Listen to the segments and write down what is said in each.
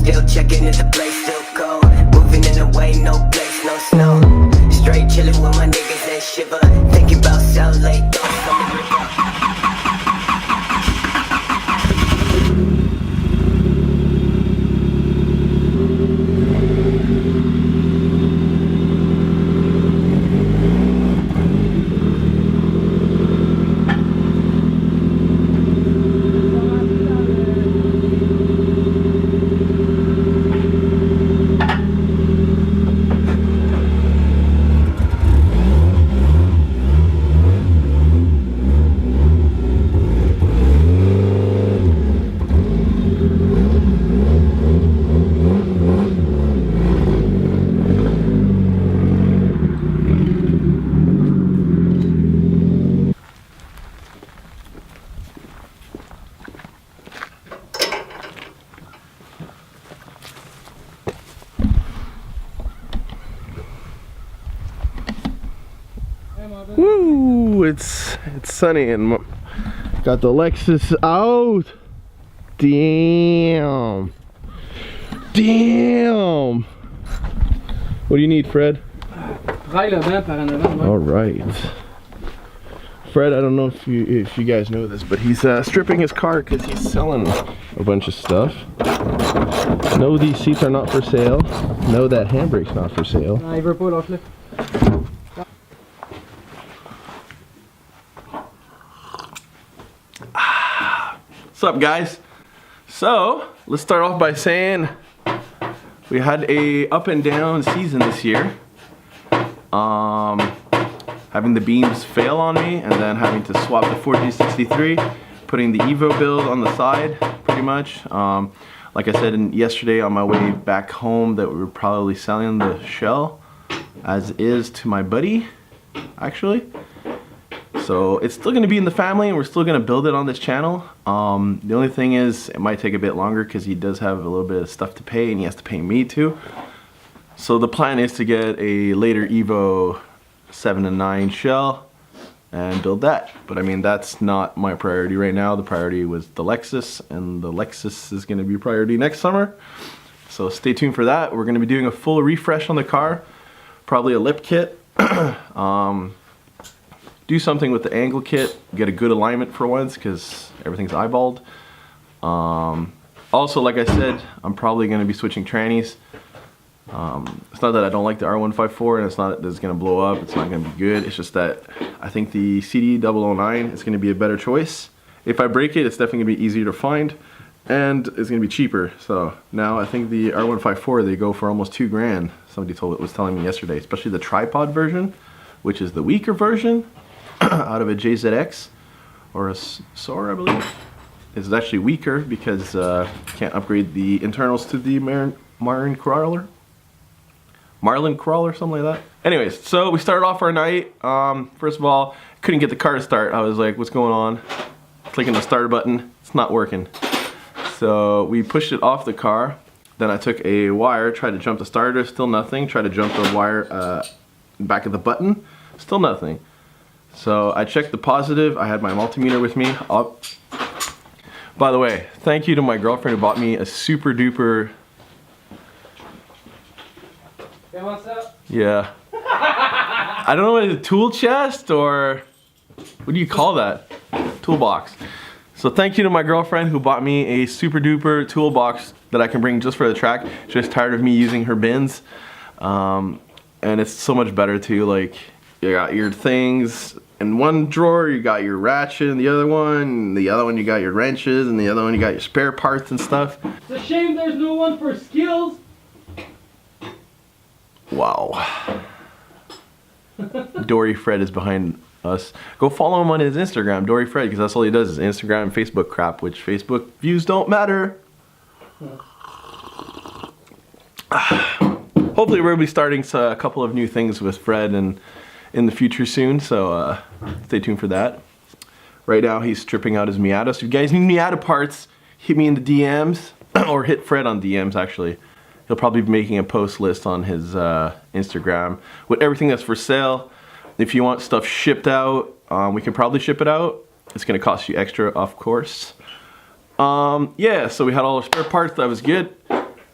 Still checking if the place still cold. Moving in a way, no place, no snow. Straight chilling with my niggas that shiver. Thinking about South Lake. Woo! It's sunny and got the Lexus out. Damn. Damn. What do you need, Fred? All right. Fred, I don't know if you guys know this, but he's stripping his car because he's selling a bunch of stuff. No, these seats are not for sale. No, that handbrake's not for sale. What's up, guys? So let's start off by saying we had a up and down season this year. Having the beams fail on me and then having to swap the 4G63, putting the Evo build on the side pretty much. Like I said yesterday on my way back home that we were probably selling the shell as is to my buddy, actually. So it's still going to be in the family and we're still going to build it on this channel. The only thing is it might take a bit longer because he does have a little bit of stuff to pay and he has to pay me too. So the plan is to get a later Evo 7 and 9 shell and build that. But I mean, that's not my priority right now. The priority was the Lexus, and the Lexus is going to be priority next summer. So stay tuned for that. We're going to be doing a full refresh on the car, probably a lip kit. Do something with the angle kit, get a good alignment for once because everything's eyeballed. Also, like I said, I'm probably going to be switching trannies. It's not that I don't like the R154 and it's not that it's going to blow up, it's not going to be good. It's just that I think the CD009 is going to be a better choice. If I break it, it's definitely going to be easier to find and it's going to be cheaper. So now I think the R154, they go for almost $2,000. Somebody was telling me yesterday, especially the tripod version, which is the weaker version out of a JZX or a SOAR, I believe. It's actually weaker because you can't upgrade the internals to the Marlin Crawler, something like that. Anyways, so we started off our night. First of all, couldn't get the car to start. I was like, what's going on? Clicking the start button, it's not working. So we pushed it off the car. Then I took a wire, tried to jump the starter, still nothing. Tried to jump the wire back of the button, still nothing. So I checked the positive. I had my multimeter with me. By the way, thank you to my girlfriend who bought me a super duper. Hey, what's up? Yeah. I don't know what it's a tool chest or what do you call that? Toolbox. So thank you to my girlfriend who bought me a super duper toolbox that I can bring just for the track. She's just tired of me using her bins. And it's so much better too. Like, you got your things in one drawer, you got your ratchet in the other one you got your wrenches, and the other one you got your spare parts and stuff. It's a shame there's no one for skills. Wow. Dory Fred is behind us. Go follow him on his Instagram, Dory Fred, because that's all he does is Instagram and Facebook crap, which Facebook views don't matter. Hopefully we're going to be starting a couple of new things with Fred and in the future soon, so stay tuned for that. Right now he's stripping out his Miata. So if you guys need Miata parts, hit me in the DMs, or hit Fred on DMs actually. He'll probably be making a post list on his Instagram with everything that's for sale. If you want stuff shipped out, we can probably ship it out. It's gonna cost you extra, of course. Yeah, so we had all our spare parts, that was good.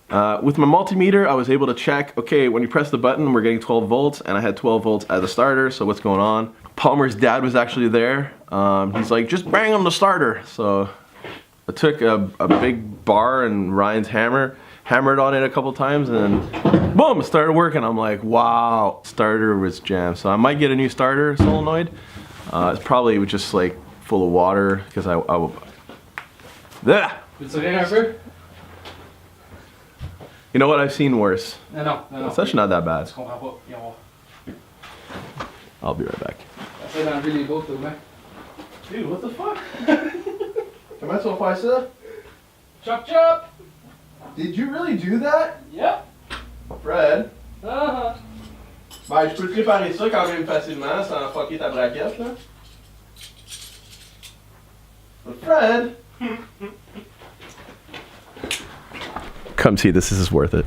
With my multimeter, I was able to check, okay, when you press the button, we're getting 12 volts, and I had 12 volts at the starter, so what's going on? Palmer's dad was actually there. He's like, just bang on the starter. So I took a big bar and Ryan's hammer, hammered on it a couple times, and then boom, it started working. I'm like, wow, starter was jammed. So I might get a new starter solenoid. It's probably just like full of water, because I will. Yeah. You know what? I've seen worse. Non. It's actually not that bad. Je comprends pas. Viens voir. I'll be right back. Essaye d'enlever les bouts, toi, Dude, what the fuck? Comment on faire ça? Chop chop! Did you really do that? Yep. Fred? Uh-huh. Ben, je peux te préparer ça quand même facilement sans fucker ta braquette, là. But Fred? Come see this is worth it.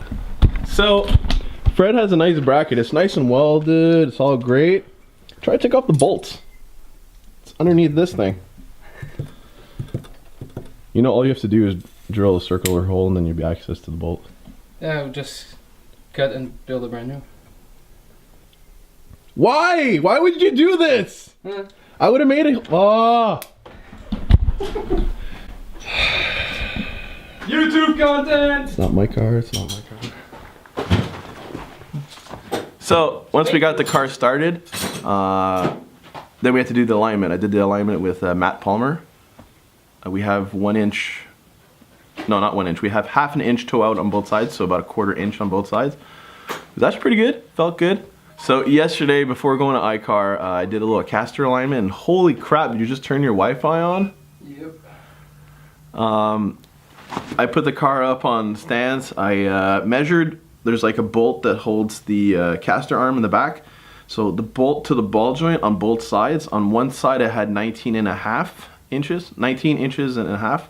So, Fred has a nice bracket. It's nice and welded. It's all great. Try to take off the bolts. It's underneath this thing. You know, all you have to do is drill a circular hole and then you'll be access to the bolt. Yeah, we'll just cut and build a brand new. Why? Why would you do this? I would have made it. Oh. YouTube content! It's not my car. It's not my car. So once we got the car started, then we had to do the alignment. I did the alignment with Matt Palmer. We have 1 inch. No, not 1 inch. We have half an inch toe out on both sides, so about a 1/4 inch on both sides. That's pretty good. Felt good. So yesterday, before going to iCar, I did a little caster alignment, and holy crap! Did you just turn your Wi-Fi on? Yep. I put the car up on stands. I measured. There's like a bolt that holds the caster arm in the back. So the bolt to the ball joint on both sides. On one side, I had 19.5 inches. 19 inches and a half.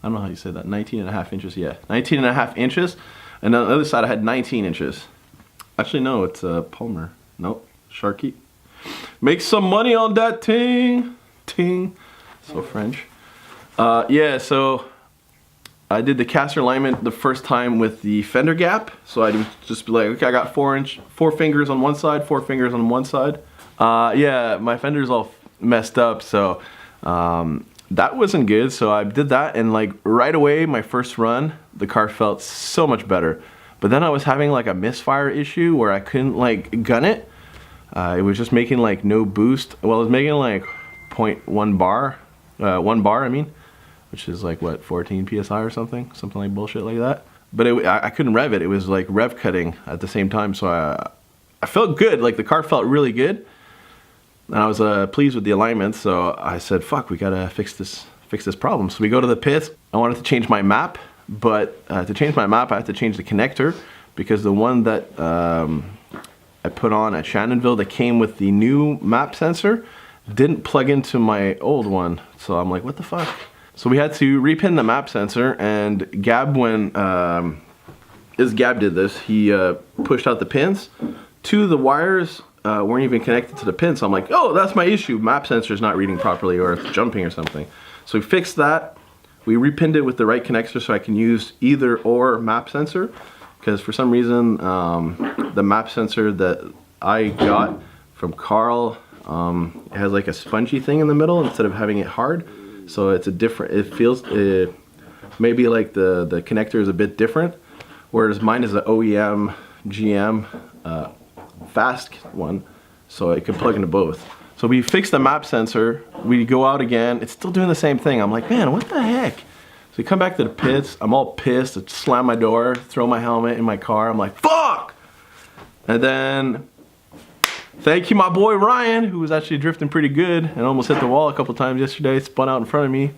I don't know how you say that. 19.5 inches. Yeah, 19.5 inches. And on the other side, I had 19 inches. Actually, no, it's Palmer. Nope, Sharky. Make some money on that ting. Ting. So French. Yeah, so I did the caster alignment the first time with the fender gap. So I would just be like, okay, I got 4 fingers on one side, 4 fingers on one side. Yeah, my fender's all messed up, so that wasn't good. So I did that, and like right away, my first run, the car felt so much better. But then I was having like a misfire issue where I couldn't like gun it. It was just making like no boost. Well, it was making like 0.1 bar, 1 bar, I mean. Which is like what, 14 psi or something like bullshit like that. But I couldn't rev it. It was like rev cutting at the same time. So I felt good. Like the car felt really good, and I was pleased with the alignment. So I said, "Fuck, we gotta fix this problem." So we go to the pits. I wanted to change my map, but to change my map, I had to change the connector because the one that I put on at Shannonville that came with the new map sensor didn't plug into my old one. So I'm like, what the fuck? So we had to repin the map sensor, and Gab, when Gab did this, he pushed out the pins. 2 of the wires weren't even connected to the pin, so I'm like, oh, that's my issue. Map sensor's not reading properly, or it's jumping or something. So we fixed that. We repinned it with the right connector so I can use either or map sensor, because for some reason the map sensor that I got from Carl it has like a spongy thing in the middle instead of having it hard. So it's a different, it feels, maybe like the connector is a bit different, whereas mine is an OEM GM fast one, so it can plug into both. So we fixed the map sensor, we go out again, it's still doing the same thing. I'm like, man, what the heck? So we come back to the pits, I'm all pissed, I slam my door, throw my helmet in my car, I'm like, fuck! And then, thank you, my boy Ryan, who was actually drifting pretty good and almost hit the wall a couple times yesterday, spun out in front of me.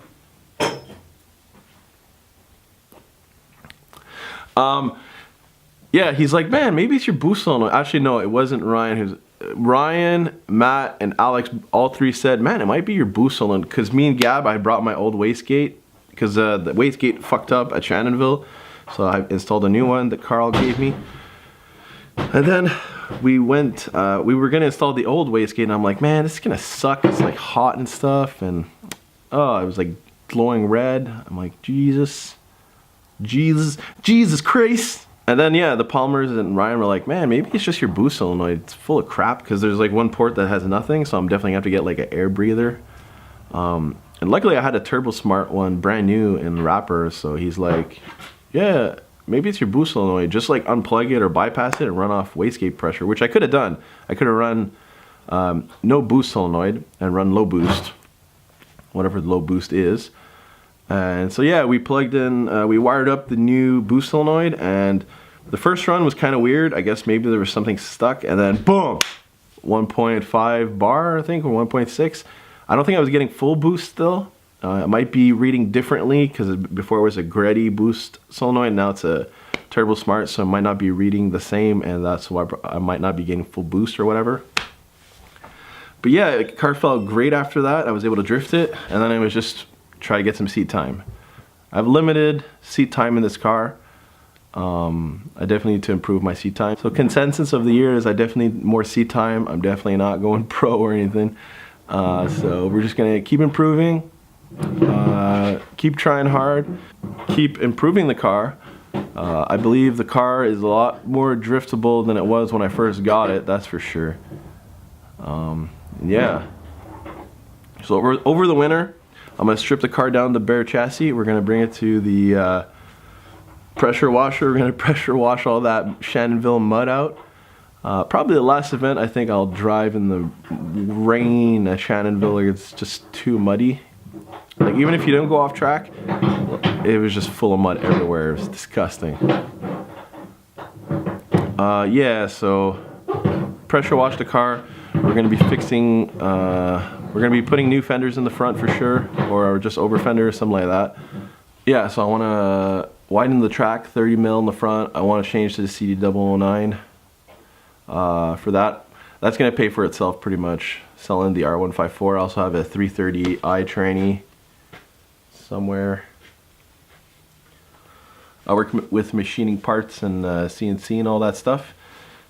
Yeah, he's like, man, maybe it's your boost solenoid. Actually, no, it wasn't Ryan. Ryan, Matt, and Alex, all 3 said, man, it might be your boost solenoid. Because me and Gab, I brought my old wastegate, because the wastegate fucked up at Shannonville. So I installed a new one that Carl gave me. And then we went, we were gonna install the old wastegate, and I'm like, man, this is gonna suck. It's like hot and stuff, and oh, it was like glowing red. I'm like, Jesus. Jesus Christ. And then yeah, the Palmers and Ryan were like, man, maybe it's just your boost solenoid. It's full of crap because there's like one port that has nothing, so I'm definitely gonna have to get like an air breather. And luckily I had a Turbo Smart one brand new in wrapper, so he's like, yeah, maybe it's your boost solenoid. Just like unplug it or bypass it and run off wastegate pressure, which I could have done. I could have run no boost solenoid and run low boost, whatever the low boost is. And so yeah, we plugged in, we wired up the new boost solenoid, and the first run was kind of weird. I guess maybe there was something stuck, and then boom, 1.5 bar, I think, or 1.6. I don't think I was getting full boost still. It might be reading differently because before it was a Greddy boost solenoid, now it's a Turbo Smart, so it might not be reading the same, and that's why I might not be getting full boost or whatever. But yeah, the car felt great after that. I was able to drift it, and then it was just try to get some seat time. I have limited seat time in this car. I definitely need to improve my seat time. So consensus of the year is I definitely need more seat time. I'm definitely not going pro or anything. So we're just gonna keep improving, keep trying hard, keep improving the car. I believe the car is a lot more driftable than it was when I first got it, that's for sure. Yeah. So over the winter, I'm gonna strip the car down to bare chassis. We're gonna bring it to the pressure washer. We're gonna pressure wash all that Shannonville mud out. Probably the last event I think I'll drive in the rain at Shannonville. It's just too muddy. Like even if you don't go off track, it was just full of mud everywhere. It was disgusting. Yeah, so pressure wash the car. We're gonna be fixing, we're gonna be putting new fenders in the front for sure, or just over fenders, something like that. Yeah, so I wanna widen the track 30 mil in the front. I wanna change to the CD009. For that, that's gonna pay for itself pretty much. Selling the R154. I also have a 330i tranny somewhere. I work with machining parts and CNC and all that stuff.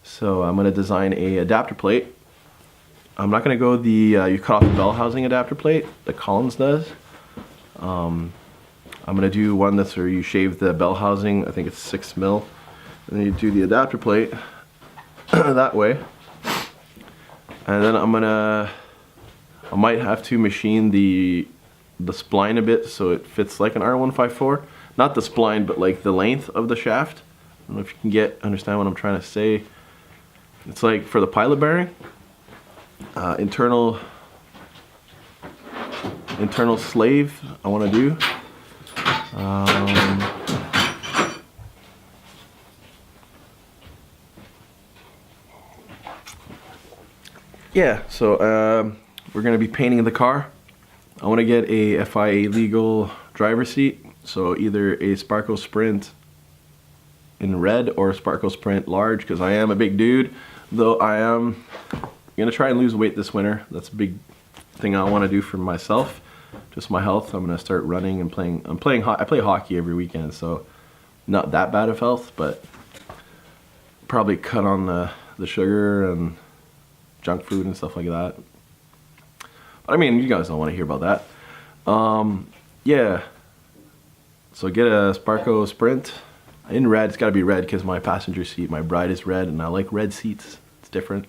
So I'm gonna design a adapter plate. I'm not gonna go the you cut off the bell housing adapter plate that Collins does. I'm gonna do one that's where you shave the bell housing. I think it's 6 mil, and then you do the adapter plate that way. And then I might have to machine the spline a bit so it fits like an R154. Not the spline, but like the length of the shaft. I don't know if you can understand what I'm trying to say. It's like for the pilot bearing, internal slave I want to do. Yeah, so we're gonna be painting the car. I want to get a FIA legal driver's seat, so either a Sparco Sprint in red or a Sparco Sprint large, because I am a big dude. Though I am gonna try and lose weight this winter. That's a big thing I want to do for myself, just my health. I'm gonna start running and playing. I play hockey every weekend, so not that bad of health, but probably cut on the sugar and junk food and stuff like that. But I mean, you guys don't want to hear about that. Yeah. So get a Sparco Sprint in red. It's got to be red because my passenger seat, my bride is red, and I like red seats. It's different.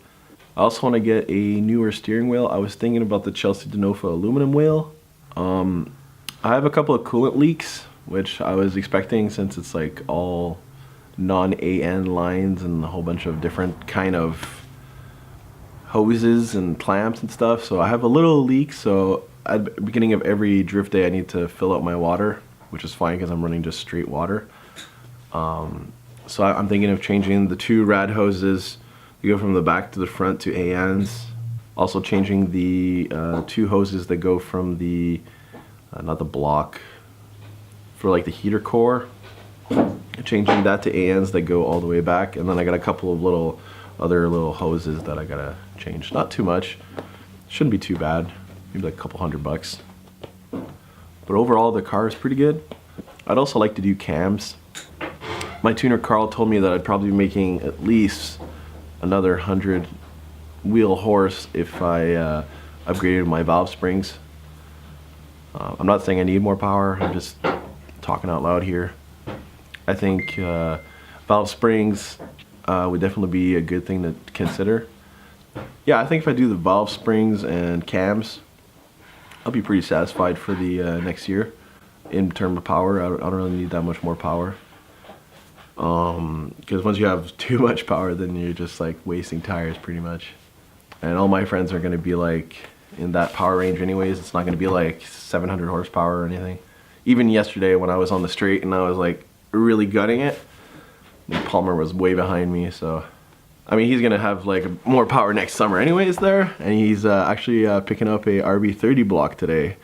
I also want to get a newer steering wheel. I was thinking about the Chelsea Denofa aluminum wheel. I have a couple of coolant leaks, which I was expecting since it's like all non-AN lines and a whole bunch of different kind of hoses and clamps and stuff. So I have a little leak, so at the beginning of every drift day I need to fill up my water, which is fine because I'm running just straight water. So I'm thinking of changing the 2 rad hoses to go from the back to the front to ANs. Also changing the 2 hoses that go from the, not the block, for like the heater core. Changing that to ANs that go all the way back. And then I got a couple of other little hoses that I gotta change. Not too much. Shouldn't be too bad. Maybe like a couple $100. But overall the car is pretty good. I'd also like to do cams. My tuner Carl told me that I'd probably be making at least another 100 wheel horse if I upgraded my valve springs. I'm not saying I need more power, I'm just talking out loud here. I think valve springs would definitely be a good thing to consider. Yeah, I think if I do the valve springs and cams, I'll be pretty satisfied for the next year. In terms of power, I don't really need that much more power. Because once you have too much power, then you're just like wasting tires pretty much. And all my friends are going to be like in that power range anyways. It's not going to be like 700 horsepower or anything. Even yesterday when I was on the straight and I was like really gutting it, Palmer was way behind me. So I mean, he's going to have like more power next summer anyways there. And he's actually picking up a RB30 block today,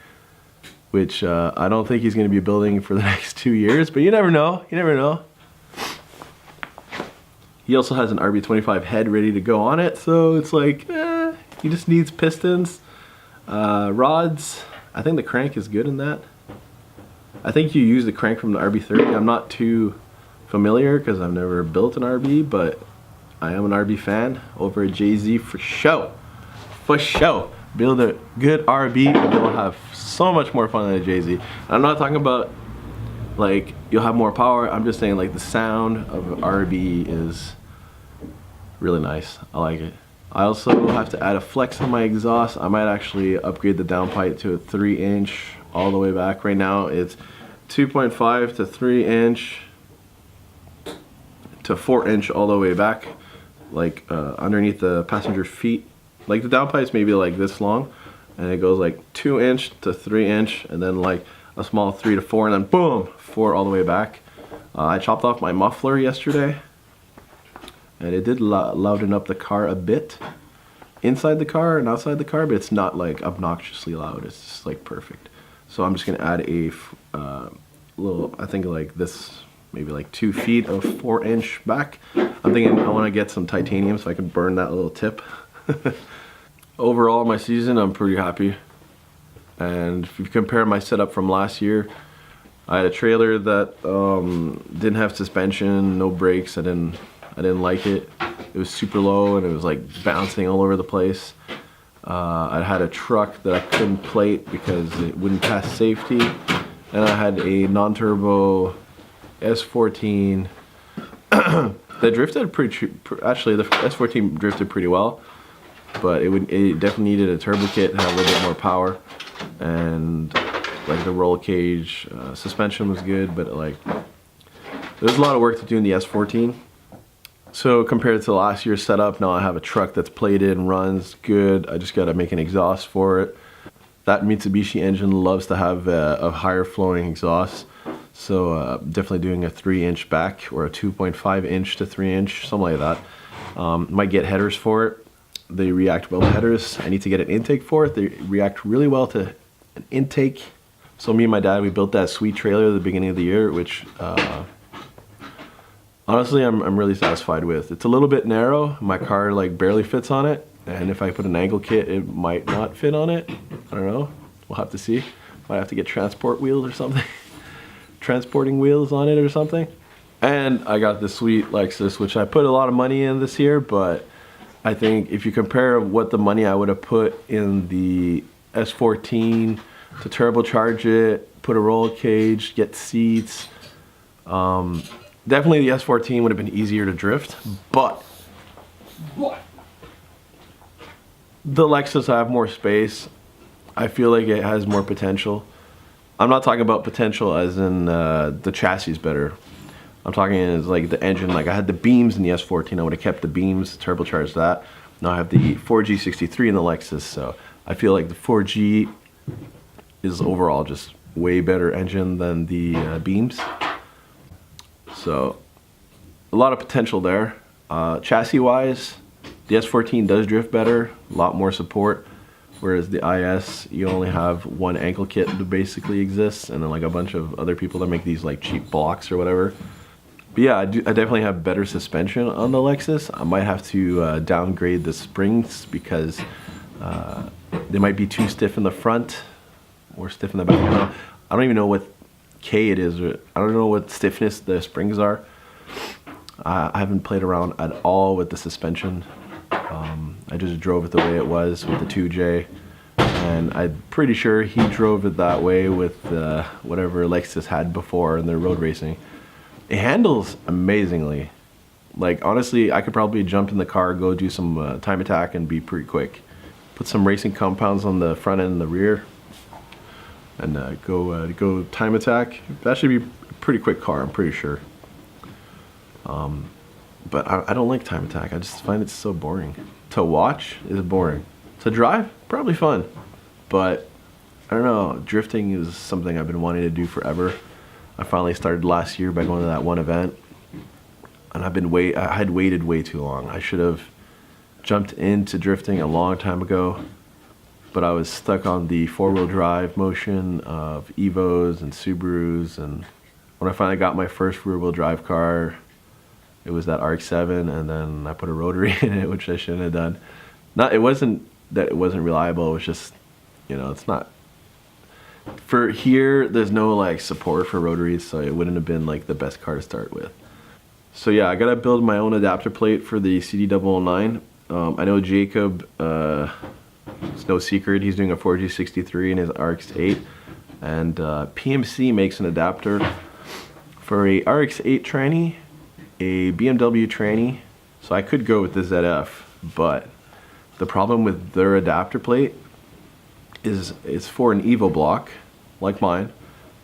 which I don't think he's going to be building for the next 2 years, but you never know. You never know. He also has an RB25 head ready to go on it, so it's like, he just needs pistons, rods. I think the crank is good in that. I think you use the crank from the RB30. I'm not too familiar because I've never built an RB, but I am an RB fan over at Jay-Z for show. For show. Build a good RB and you'll have so much more fun than a Jay-Z. I'm not talking about like you'll have more power. I'm just saying like the sound of an RB is really nice. I like it. I also have to add a flex on my exhaust. I might actually upgrade the downpipe to a 3-inch all the way back. Right now it's 2.5 to 3-inch to 4-inch all the way back, like underneath the passenger feet. Like the downpipe's maybe like this long, and it goes like 2-inch to 3-inch, and then like a small 3 to 4, and then boom, 4 all the way back. I chopped off my muffler yesterday, and it did louden up the car a bit inside the car and outside the car, but it's not like obnoxiously loud. It's just like perfect. So I'm just gonna add a little, I think like this, maybe like 2 feet of 4-inch back. I'm thinking I want to get some titanium so I can burn that little tip. Overall, my season, I'm pretty happy. And if you compare my setup from last year, I had a trailer that didn't have suspension, no brakes. I didn't like it. It was super low and it was like bouncing all over the place. I had a truck that I couldn't plate because it wouldn't pass safety, and I had a non-turbo S14 that drifted actually the S14 drifted pretty well, but it definitely needed a turbo kit to have a little bit more power, and like the roll cage suspension was good, but like there's a lot of work to do in the S14. So compared to last year's setup, now I have a truck that's plated and runs good. I just got to make an exhaust for it. That Mitsubishi engine loves to have a higher flowing exhaust. So definitely doing a 3-inch back or a 2.5-inch to 3-inch, something like that. Might get headers for it. They react well to headers. I need to get an intake for it. They react really well to an intake. So me and my dad, we built that sweet trailer at the beginning of the year, which honestly, I'm really satisfied with. It's a little bit narrow. My car like barely fits on it, and if I put an angle kit, it might not fit on it. I don't know. We'll have to see. Might have to get transport wheels or something. Transporting wheels on it or something. And I got this sweet Lexus, which I put a lot of money in this year, but I think if you compare what the money I would have put in the S14 to turbocharge it, put a roll cage, get seats, definitely the S14 would have been easier to drift, but the Lexus, I have more space. I feel like it has more potential. I'm not talking about potential as in the chassis is better. I'm talking as like the engine. Like I had the beams in the S14. I would have kept the beams, turbocharged that. Now I have the 4G63 in the Lexus, so I feel like the 4G is overall just way better engine than the beams. So a lot of potential there. Chassis wise, the S14 does drift better, a lot more support, whereas the IS, you only have one ankle kit that basically exists, and then like a bunch of other people that make these like cheap blocks or whatever. But yeah, I definitely have better suspension on the Lexus. I might have to downgrade the springs because they might be too stiff in the front or stiff in the back. I don't even know what K it is. I don't know what stiffness the springs are. I haven't played around at all with the suspension. I just drove it the way it was with the 2J, and I'm pretty sure he drove it that way with whatever Lexus had before in their road racing. It handles amazingly. Like honestly, I could probably jump in the car, go do some time attack, and be pretty quick. Put some racing compounds on the front end and the rear, and go time attack. That should be a pretty quick car, I'm pretty sure. But I don't like time attack. I just find it so boring. To watch is boring. To drive, probably fun. But I don't know, drifting is something I've been wanting to do forever. I finally started last year by going to that one event. And I had waited way too long. I should have jumped into drifting a long time ago. But I was stuck on the four-wheel drive motion of Evos and Subarus. And when I finally got my first rear-wheel drive car, it was that RX-7, and then I put a rotary in it, which I shouldn't have done. It wasn't that it wasn't reliable, it was just, it's not. For here, there's no like support for rotaries, so it wouldn't have been like the best car to start with. So yeah, I gotta build my own adapter plate for the CD009. I know Jacob, it's no secret, he's doing a 4G63 in his RX-8, and PMC makes an adapter for a RX-8 tranny, a BMW tranny, so I could go with the ZF, but the problem with their adapter plate is it's for an Evo block, like mine,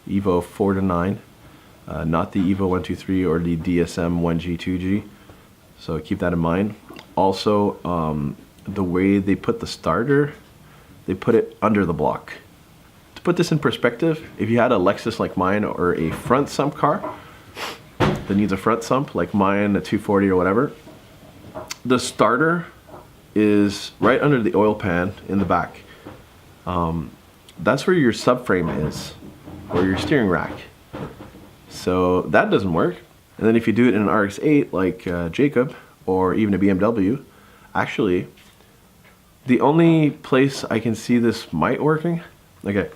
Evo 4 to 9, not the Evo 123 or the DSM 1G 2G, so keep that in mind. Also, the way they put the starter, they put it under the block. To put this in perspective, if you had a Lexus like mine or a front sump car that needs a front sump like mine, a 240 or whatever, the starter is right under the oil pan in the back. That's where your subframe is, or your steering rack. So that doesn't work. And then if you do it in an RX-8 like Jacob, or even a BMW, actually, the only place I can see this might working, okay,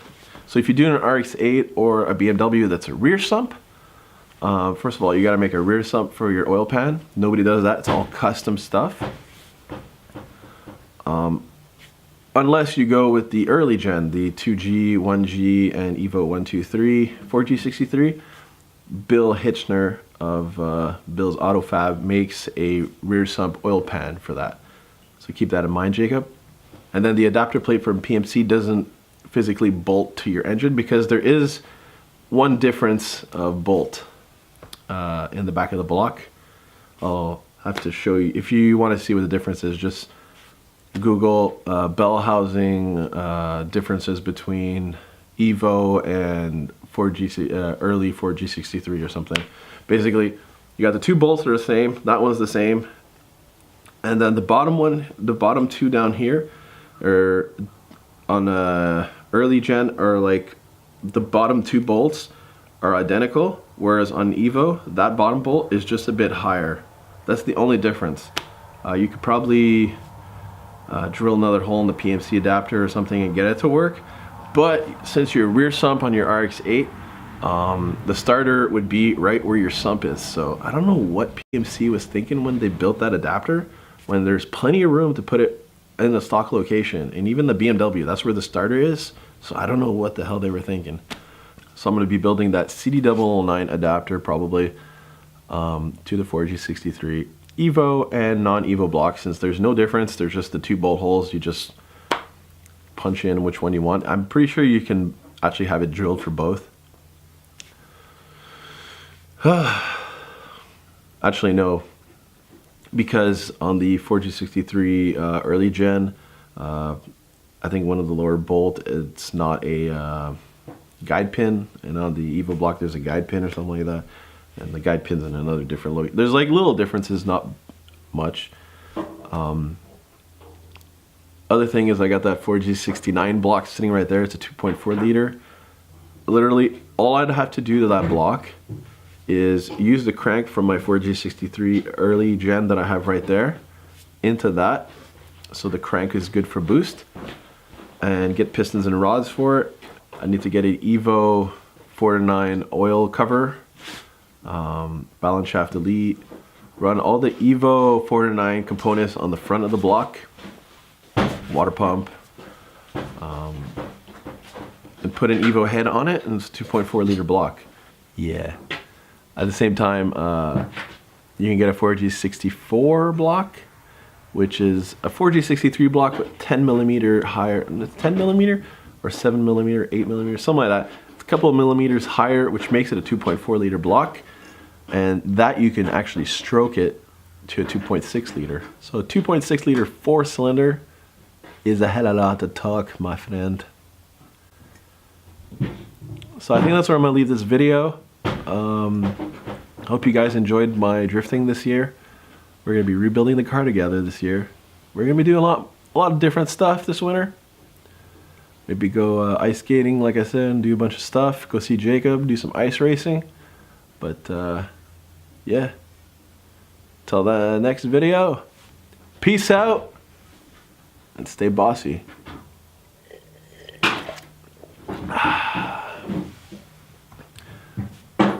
so if you do an RX-8 or a BMW that's a rear sump, first of all, you got to make a rear sump for your oil pan. Nobody does that. It's all custom stuff. Unless you go with the early gen, the 2G, 1G, and Evo 123, 4G63. Bill Hitchner of Bill's Auto Fab makes a rear sump oil pan for that. So keep that in mind, Jacob. And then the adapter plate from PMC doesn't physically bolt to your engine because there is one difference of bolt in the back of the block. I'll have to show you. If you want to see what the difference is, just Google bell housing differences between Evo and 4G, early 4G63 or something. Basically, you got the two bolts are the same. That one's the same. And then the bottom two down here are on early gen, are like the bottom two bolts are identical, whereas on Evo, that bottom bolt is just a bit higher. That's the only difference. You could probably drill another hole in the PMC adapter or something and get it to work. But since your rear sump on your RX-8, the starter would be right where your sump is. So I don't know what PMC was thinking when they built that adapter, when there's plenty of room to put it in the stock location. And even the BMW, that's where the starter is. So I don't know what the hell they were thinking. So I'm going to be building that CD009 adapter probably to the 4G63 Evo and non-Evo block. Since there's no difference, there's just the two bolt holes. You just punch in which one you want. I'm pretty sure you can actually have it drilled for both. Actually, no. Because on the 4G63 early gen, I think one of the lower bolt, it's not a guide pin, and on the Evo block there's a guide pin or something like that, and the guide pin's in another different location. There's like little differences, not much. Other thing is I got that 4G69 block sitting right there. It's a 2.4 liter. Literally all I'd have to do to that block is use the crank from my 4G63 early gen that I have right there into that, so the crank is good for boost, and get pistons and rods for it. I need to get an Evo 4 to 9 oil cover, balance shaft elite, run all the Evo 4 to 9 components on the front of the block, water pump, and put an Evo head on it, and it's a 2.4 liter block. Yeah. At the same time, you can get a 4G64 block, which is a 4G63 block with 10 millimeter higher, 10 millimeter or 7 millimeter, 8 millimeter, something like that. It's a couple of millimeters higher, which makes it a 2.4 liter block. And that you can actually stroke it to a 2.6 liter. So a 2.6 liter 4-cylinder is a hell of a lot of torque, my friend. So I think that's where I'm gonna leave this video. Hope you guys enjoyed my drifting this year. We're gonna be rebuilding the car together this year. We're gonna be doing a lot of different stuff this winter. Maybe go ice skating, like I said, and do a bunch of stuff. Go see Jacob, do some ice racing. But yeah, till the next video, peace out and stay bossy.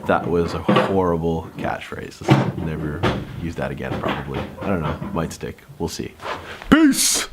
That was a horrible catchphrase. Never use that again, probably. I don't know, might stick. We'll see. Peace!